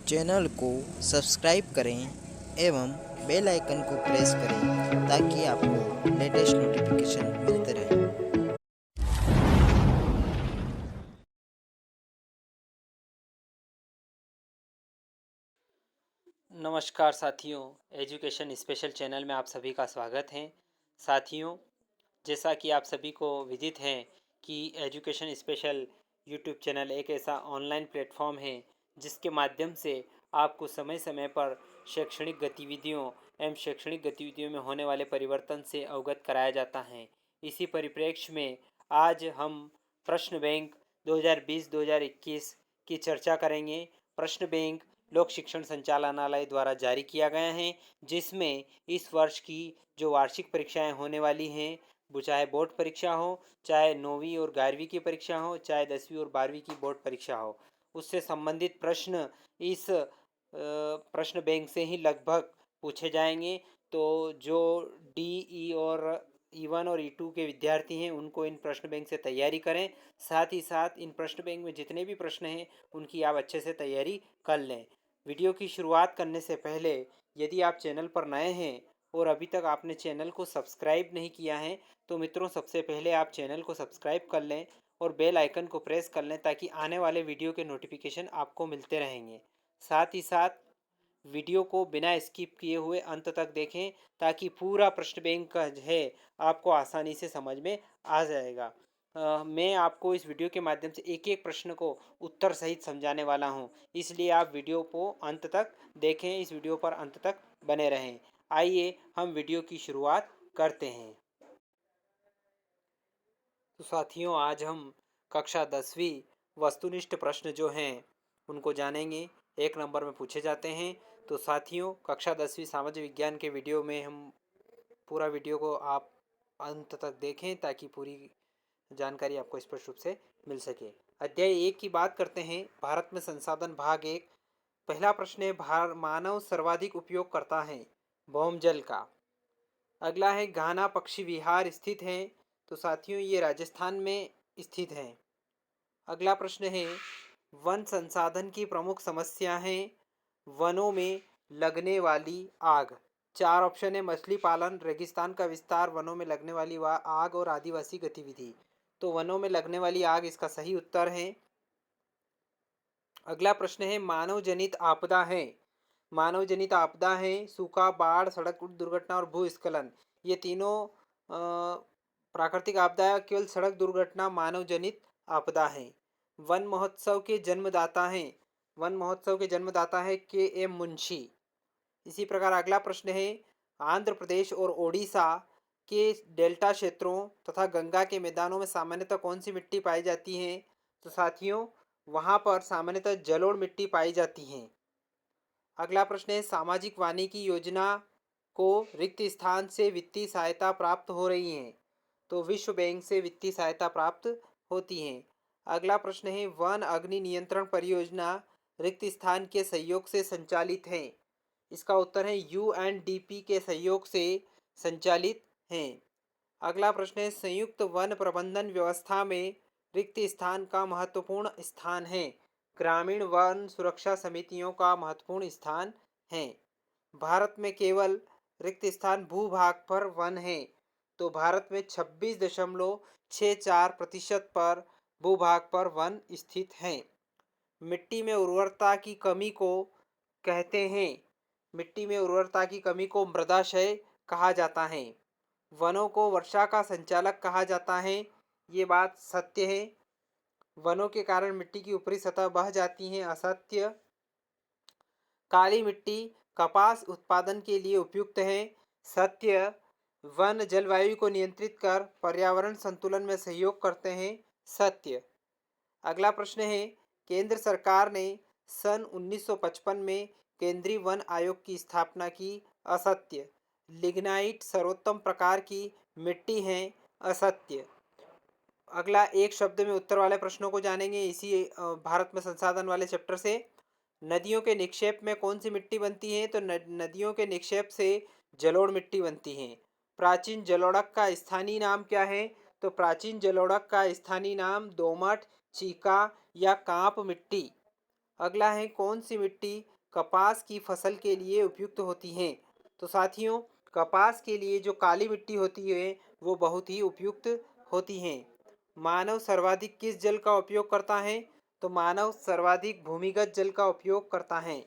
Channel को subscribe करें एवं बेल आइकन को प्रेस करें ताकि आपको लेटेस्ट नोटिफिकेशन मिलते रहें। नमस्कार साथियों, एजुकेशन स्पेशल चैनल में आप सभी का स्वागत है। साथियों, जैसा कि आप सभी को विदित है कि एजुकेशन स्पेशल यूट्यूब चैनल एक ऐसा ऑनलाइन प्लेटफॉर्म है जिसके माध्यम से आपको समय समय पर शैक्षणिक गतिविधियों एवं शैक्षणिक गतिविधियों में होने वाले परिवर्तन से अवगत कराया जाता है। इसी परिप्रेक्ष्य में आज हम प्रश्न बैंक 2020-2021 की चर्चा करेंगे। प्रश्न बैंक लोक शिक्षण संचालनालय द्वारा जारी किया गया है, जिसमें इस वर्ष की जो वार्षिक परीक्षाएं होने वाली हैं, वो चाहे बोर्ड परीक्षा हो, चाहे 9वीं और 11वीं की परीक्षा हो, चाहे 10वीं और 12वीं की बोर्ड परीक्षा हो, उससे संबंधित प्रश्न इस प्रश्न बैंक से ही लगभग पूछे जाएंगे। तो जो डी और E1 और E2 के विद्यार्थी हैं उनको इन प्रश्न बैंक से तैयारी करें। साथ ही साथ इन प्रश्न बैंक में जितने भी प्रश्न हैं उनकी आप अच्छे से तैयारी कर लें। वीडियो की शुरुआत करने से पहले यदि आप चैनल पर नए हैं और अभी तक आपने चैनल को सब्सक्राइब नहीं किया है तो मित्रों, सबसे पहले आप चैनल को सब्सक्राइब कर लें और बेल आइकन को प्रेस कर लें ताकि आने वाले वीडियो के नोटिफिकेशन आपको मिलते रहेंगे। साथ ही साथ वीडियो को बिना स्किप किए हुए अंत तक देखें ताकि पूरा प्रश्न बैंक का है आपको आसानी से समझ में आ जाएगा। मैं आपको इस वीडियो के माध्यम से एक एक प्रश्न को उत्तर सहित समझाने वाला हूं, इसलिए आप वीडियो को अंत तक देखें, इस वीडियो पर अंत तक बने रहें। आइए हम वीडियो की शुरुआत करते हैं। तो साथियों, आज हम कक्षा 10वीं वस्तुनिष्ठ प्रश्न जो हैं उनको जानेंगे। एक नंबर में पूछे जाते हैं। तो साथियों, कक्षा 10वीं सामाजिक विज्ञान के वीडियो में हम पूरा वीडियो को आप अंत तक देखें ताकि पूरी जानकारी आपको स्पष्ट रूप से मिल सके। अध्याय 1 की बात करते हैं। भारत में संसाधन भाग 1। पहला प्रश्न है, मानव सर्वाधिक उपयोग करता है भौमजल का। अगला है, घाना पक्षी विहार स्थित है। तो साथियों, ये राजस्थान में स्थित है। अगला प्रश्न है, वन संसाधन की प्रमुख समस्या है वनों में लगने वाली आग। चार ऑप्शन है, मछली पालन, रेगिस्तान का विस्तार, वनों में लगने वाली आग और आदिवासी गतिविधि। तो वनों में लगने वाली आग इसका सही उत्तर है। अगला प्रश्न है, मानव जनित आपदा है। मानव जनित आपदा है सूखा, बाढ़, सड़क दुर्घटना और भूस्खलन। ये तीनों प्राकृतिक आपदा, केवल सड़क दुर्घटना मानव जनित आपदा है। वन महोत्सव के जन्मदाता हैं। वन महोत्सव के जन्मदाता है के एम मुंशी। इसी प्रकार अगला प्रश्न है, आंध्र प्रदेश और ओडिशा के डेल्टा क्षेत्रों तथा गंगा के मैदानों में सामान्यतः कौन सी मिट्टी पाई जाती है। तो साथियों, वहाँ पर सामान्यतः जलोढ़ मिट्टी पाई जाती है। अगला प्रश्न है, सामाजिक वानिकी योजना को रिक्त स्थान से वित्तीय सहायता प्राप्त हो रही है। तो विश्व बैंक से वित्तीय सहायता प्राप्त होती है। अगला प्रश्न है, वन अग्नि नियंत्रण परियोजना रिक्त स्थान के सहयोग से संचालित है। इसका उत्तर है यूएनडीपी के सहयोग से संचालित हैं। अगला प्रश्न है, संयुक्त वन प्रबंधन व्यवस्था में रिक्त स्थान का महत्वपूर्ण स्थान है। ग्रामीण वन सुरक्षा समितियों का महत्वपूर्ण स्थान है। भारत में केवल रिक्त स्थान भूभाग पर वन है। तो भारत में 26.64% पर भूभाग पर वन स्थित हैं। मिट्टी में उर्वरता की कमी को कहते हैं। मिट्टी में उर्वरता की कमी को मृदाशय कहा जाता है। वनों को वर्षा का संचालक कहा जाता है। ये बात सत्य है। वनों के कारण मिट्टी की ऊपरी सतह बह जाती है, असत्य। काली मिट्टी कपास उत्पादन के लिए उपयुक्त है, सत्य। वन जलवायु को नियंत्रित कर पर्यावरण संतुलन में सहयोग करते हैं, सत्य। अगला प्रश्न है, केंद्र सरकार ने सन 1955 में केंद्रीय वन आयोग की स्थापना की, असत्य। लिग्नाइट सर्वोत्तम प्रकार की मिट्टी है, असत्य। अगला एक शब्द में उत्तर वाले प्रश्नों को जानेंगे इसी भारत में संसाधन वाले चैप्टर से। नदियों के निक्षेप में कौन सी मिट्टी बनती है। तो नदियों के निक्षेप से जलोढ़ मिट्टी बनती है। प्राचीन जलोढ़क का स्थानीय नाम क्या है। तो प्राचीन जलोढ़क का स्थानीय नाम दोमट, चीका या कांप मिट्टी। अगला है, कौन सी मिट्टी कपास की फसल के लिए उपयुक्त होती हैं? तो साथियों, कपास के लिए जो काली मिट्टी होती है वो बहुत ही उपयुक्त होती हैं। मानव सर्वाधिक किस जल का उपयोग करता है? तो मानव सर्वाधिक भूमिगत जल का उपयोग करता है।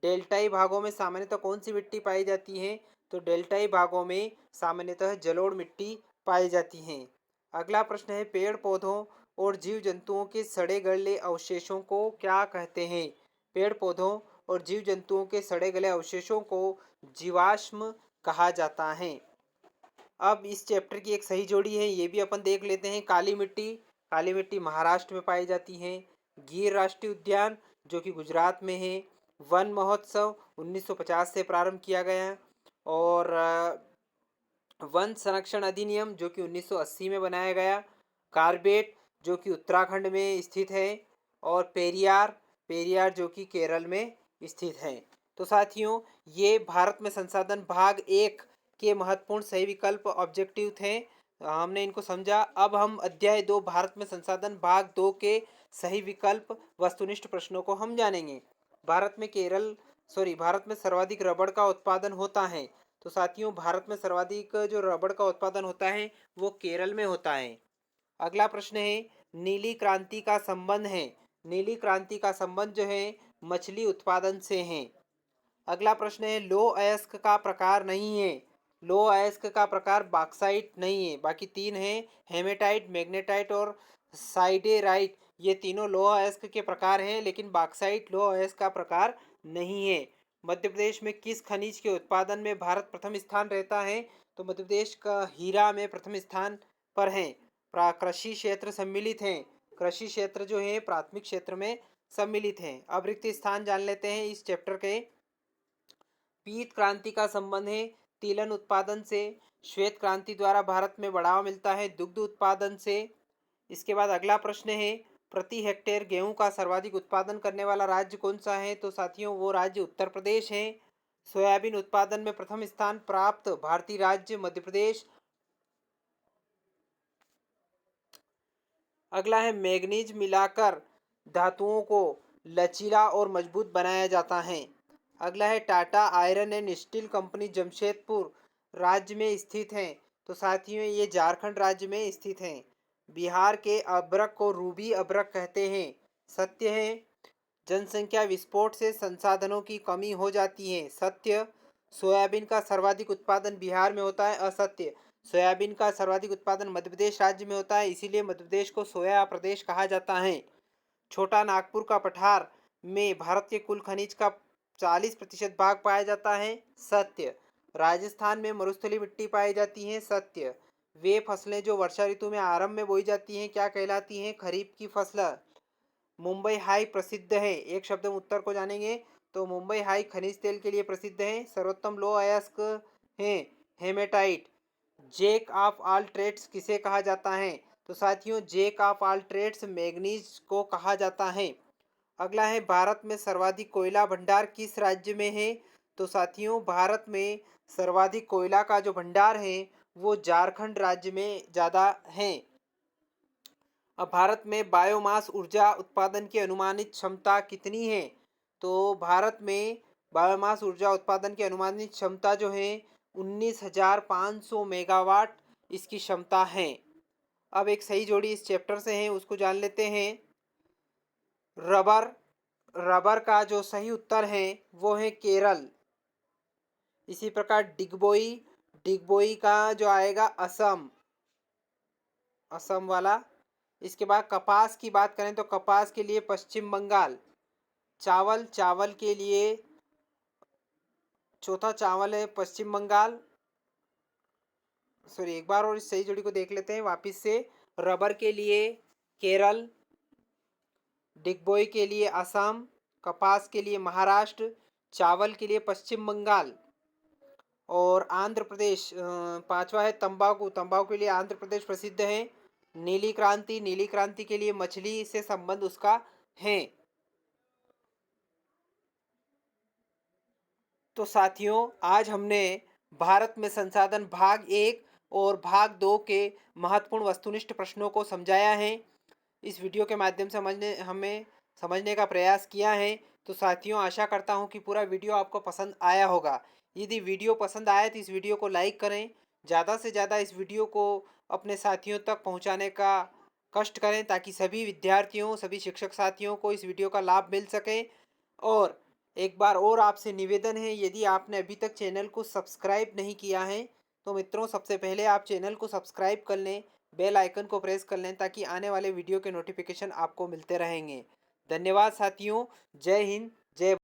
डेल्टाई भागों में सामान्यतः कौन सी मिट्टी पाई जाती है? तो डेल्टाई भागों में सामान्यतः जलोढ़ मिट्टी पाई जाती है। अगला प्रश्न है, पेड़ पौधों और जीव जंतुओं के सड़े गले अवशेषों को क्या कहते हैं? पेड़ पौधों और जीव जंतुओं के सड़े गले अवशेषों को जीवाश्म कहा जाता है। अब इस चैप्टर की एक सही जोड़ी है, ये भी अपन देख लेते हैं। काली मिट्टी महाराष्ट्र में पाई जाती है। गिर राष्ट्रीय उद्यान जो कि गुजरात में है। वन महोत्सव 1950 से प्रारंभ किया गया। और वन संरक्षण अधिनियम जो कि 1980 में बनाया गया। कार्बेट जो कि उत्तराखंड में स्थित है। और पेरियार जो कि केरल में स्थित है। तो साथियों, ये भारत में संसाधन भाग 1 के महत्वपूर्ण सही विकल्प ऑब्जेक्टिव थे। हमने इनको समझा। अब हम अध्याय 2 भारत में संसाधन भाग 2 के सही विकल्प वस्तुनिष्ठ प्रश्नों को हम जानेंगे। भारत में सर्वाधिक रबड़ का उत्पादन होता है। तो साथियों, भारत में सर्वाधिक जो रबड़ का उत्पादन होता है वो केरल में होता है। अगला प्रश्न है, नीली क्रांति का संबंध है। नीली क्रांति का संबंध जो है मछली उत्पादन से है। अगला प्रश्न है, लो अयस्क का प्रकार नहीं है। लो अयस्क का प्रकार बॉक्साइट नहीं है, बाकी 3 हैं, हेमेटाइट, मैग्नेटाइट और साइडेराइट। ये तीनों लोह अयस्क के प्रकार हैं, लेकिन बॉक्साइट लोह अयस्क का प्रकार नहीं है। मध्य प्रदेश में किस खनिज के उत्पादन में भारत प्रथम स्थान रहता है? तो मध्य प्रदेश का हीरा में प्रथम स्थान पर है। कृषि क्षेत्र सम्मिलित हैं। कृषि क्षेत्र जो है प्राथमिक क्षेत्र में सम्मिलित हैं। अब रिक्त स्थान जान लेते हैं इस चैप्टर के। पीत क्रांति का संबंध है तिलहन उत्पादन से। श्वेत क्रांति द्वारा भारत में बढ़ावा मिलता है दुग्ध उत्पादन से। इसके बाद अगला प्रश्न है, प्रति हेक्टेयर गेहूं का सर्वाधिक उत्पादन करने वाला राज्य कौन सा है? तो साथियों, वो राज्य उत्तर प्रदेश है। सोयाबीन उत्पादन में प्रथम स्थान प्राप्त भारतीय राज्य मध्य प्रदेश। अगला है, मैग्नीज मिलाकर धातुओं को लचीला और मजबूत बनाया जाता है। अगला है, Tata iron and steel company Jamshedpur राज्य में स्थित है। तो साथियों, ये झारखंड राज्य में स्थित है। बिहार के अभ्रक को रूबी अभ्रक कहते हैं। सत्य है। जनसंख्या विस्फोट से संसाधनों की कमी हो जाती है। सत्य। सोयाबीन का सर्वाधिक उत्पादन बिहार में होता है। असत्य। सोयाबीन का सर्वाधिक उत्पादन मध्य प्रदेश राज्य में होता है, इसीलिए मध्य प्रदेश को सोया प्रदेश कहा जाता है। छोटा नागपुर का पठार में भारत के कुल खनिज का 40% भाग पाया जाता है। सत्य। राजस्थान में मरुस्थलीय मिट्टी पाई जाती है। सत्य। वे फसलें जो वर्षा ऋतु में आरंभ में बोई जाती हैं क्या कहलाती हैं? खरीफ की फसल। मुंबई हाई प्रसिद्ध है। एक शब्द में उत्तर को जानेंगे तो मुंबई हाई खनिज तेल के लिए प्रसिद्ध है। सर्वोत्तम लोह अयस्क है hematite. Jack of all trades किसे कहा जाता है? तो साथियों, jack of all trades manganese को कहा जाता है। अगला है, भारत में सर्वाधिक कोयला भंडार किस राज्य में है? तो साथियों, भारत में सर्वाधिक कोयला का जो भंडार है वो झारखंड राज्य में ज़्यादा है। अब भारत में बायोमास ऊर्जा उत्पादन की अनुमानित क्षमता कितनी है? तो भारत में बायोमास ऊर्जा उत्पादन की अनुमानित क्षमता जो है 19,500 मेगावाट इसकी क्षमता है। अब एक सही जोड़ी इस चैप्टर से है, उसको जान लेते हैं। रबर का जो सही उत्तर है वो है केरल। इसी प्रकार डिगबोई का जो आएगा असम वाला। इसके बाद कपास की बात करें तो कपास के लिए पश्चिम बंगाल। चावल के लिए चौथा चावल है पश्चिम बंगाल। सॉरी, एक बार और इस सही जोड़ी को देख लेते हैं वापिस से। रबर के लिए केरल, डिगबोई के लिए असम, कपास के लिए महाराष्ट्र, चावल के लिए पश्चिम बंगाल। और आंध्र प्रदेश पांचवा है तंबाकू के लिए आंध्र प्रदेश प्रसिद्ध है। नीली क्रांति के लिए मछली से संबंध उसका है। तो साथियों, आज हमने भारत में संसाधन भाग 1 और भाग 2 के महत्वपूर्ण वस्तुनिष्ठ प्रश्नों को समझाया है। इस वीडियो के माध्यम से हमें समझने का प्रयास किया है तो साथियों आशा करता हूँ कि पूरा वीडियो आपको पसंद आया होगा। यदि वीडियो पसंद आए तो इस वीडियो को लाइक करें, ज़्यादा से ज़्यादा इस वीडियो को अपने साथियों तक पहुँचाने का कष्ट करें ताकि सभी विद्यार्थियों, सभी शिक्षक साथियों को इस वीडियो का लाभ मिल सके। और एक बार और आपसे निवेदन है, यदि आपने अभी तक चैनल को सब्सक्राइब नहीं किया है तो मित्रों सबसे पहले आप चैनल को सब्सक्राइब कर लें, बेल आइकन को प्रेस कर लें ताकि आने वाले वीडियो के नोटिफिकेशन आपको मिलते रहेंगे। धन्यवाद साथियों। जय हिंद, जय